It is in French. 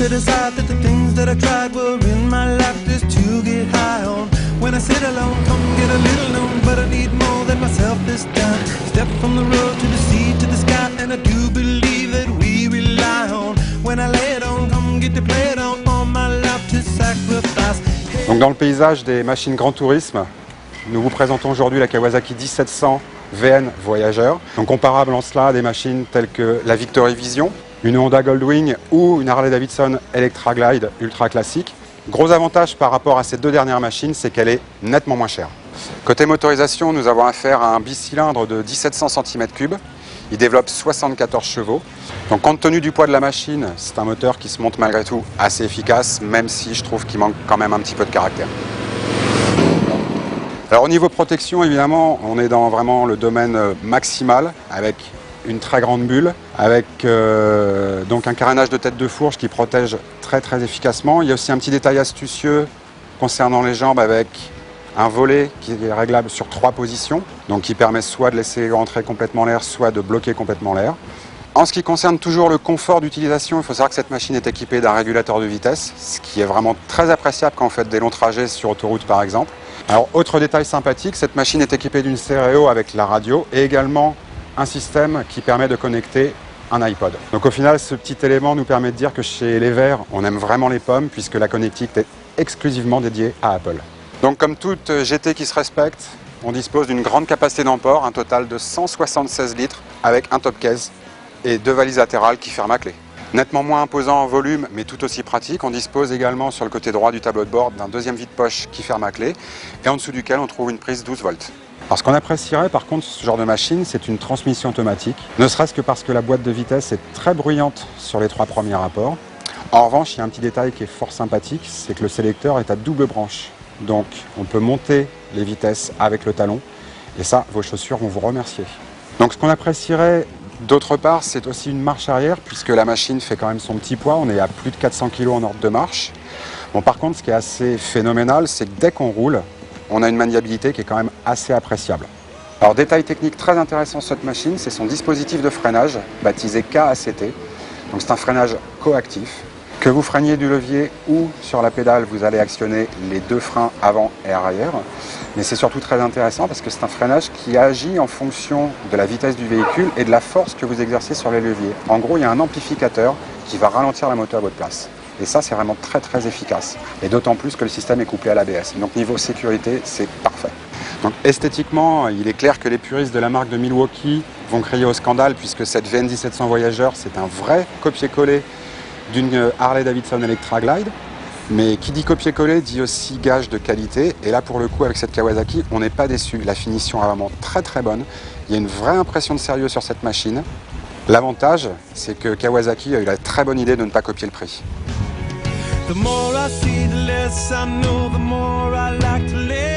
to decide that the things that I tried were in my life just to get high on. When I sit alone, come get a little known, but I need more than myself this time. Step from the road to the sea to the sky, and I do believe that we rely on. When I lay it on, come get to play it on, all my life to sacrifice. Donc dans le paysage des machines Grand Tourisme, nous vous présentons aujourd'hui la Kawasaki 1700 VN Voyageur. Donc comparable en cela à des machines telles que la Victory Vision, une Honda Goldwing ou une Harley Davidson Electra Glide Ultra classique. Gros avantage par rapport à ces deux dernières machines, c'est qu'elle est nettement moins chère. Côté motorisation, nous avons affaire à un bicylindre de 1700 cm3. Il développe 74 chevaux. Donc compte tenu du poids de la machine, c'est un moteur qui se montre malgré tout assez efficace, même si je trouve qu'il manque quand même un petit peu de caractère. Alors au niveau protection, évidemment, on est dans vraiment le domaine maximal, avec une très grande bulle, avec donc un carénage de tête de fourche qui protège très efficacement. Il y a aussi un petit détail astucieux concernant les jambes avec un volet qui est réglable sur 3 positions, donc qui permet soit de laisser rentrer complètement l'air, soit de bloquer complètement l'air. En ce qui concerne toujours le confort d'utilisation, il faut savoir que cette machine est équipée d'un régulateur de vitesse, ce qui est vraiment très appréciable quand on fait des longs trajets sur autoroute par exemple. Alors autre détail sympathique, cette machine est équipée d'une stéréo avec la radio et également un système qui permet de connecter un iPod. Donc au final, ce petit élément nous permet de dire que chez les Verts, on aime vraiment les pommes puisque la connectique est exclusivement dédiée à Apple. Donc comme toute GT qui se respecte, on dispose d'une grande capacité d'emport, un total de 176 litres avec un top case et 2 valises latérales qui ferment à clé. Nettement moins imposant en volume, mais tout aussi pratique, on dispose également sur le côté droit du tableau de bord d'un deuxième vide-poche qui ferme à clé et en dessous duquel on trouve une prise 12 volts. Alors ce qu'on apprécierait par contre ce genre de machine, c'est une transmission automatique, ne serait-ce que parce que la boîte de vitesse est très bruyante sur les 3 premiers rapports. En revanche, il y a un petit détail qui est fort sympathique, c'est que le sélecteur est à double branche. Donc on peut monter les vitesses avec le talon et ça, vos chaussures vont vous remercier. Donc ce qu'on apprécierait d'autre part, c'est aussi une marche arrière puisque la machine fait quand même son petit poids, on est à plus de 400 kg en ordre de marche. Bon, par contre, ce qui est assez phénoménal, c'est que dès qu'on roule, on a une maniabilité qui est quand même assez appréciable. Alors détail technique très intéressant sur cette machine, c'est son dispositif de freinage baptisé KACT. Donc c'est un freinage coactif. Que vous freiniez du levier ou sur la pédale, vous allez actionner les 2 freins avant et arrière. Mais c'est surtout très intéressant parce que c'est un freinage qui agit en fonction de la vitesse du véhicule et de la force que vous exercez sur les leviers. En gros, il y a un amplificateur qui va ralentir la moto à votre place. Et ça, c'est vraiment très efficace. Et d'autant plus que le système est couplé à l'ABS. Donc niveau sécurité, c'est parfait. Donc esthétiquement, il est clair que les puristes de la marque de Milwaukee vont crier au scandale puisque cette VN 1700 Voyageur, c'est un vrai copier-coller d'une Harley Davidson Electra Glide. Mais qui dit copier-coller dit aussi gage de qualité. Et là, pour le coup, avec cette Kawasaki, on n'est pas déçu. La finition est vraiment très bonne. Il y a une vraie impression de sérieux sur cette machine. L'avantage, c'est que Kawasaki a eu la très bonne idée de ne pas copier le prix. The more I see, the less I know, the more I like to live.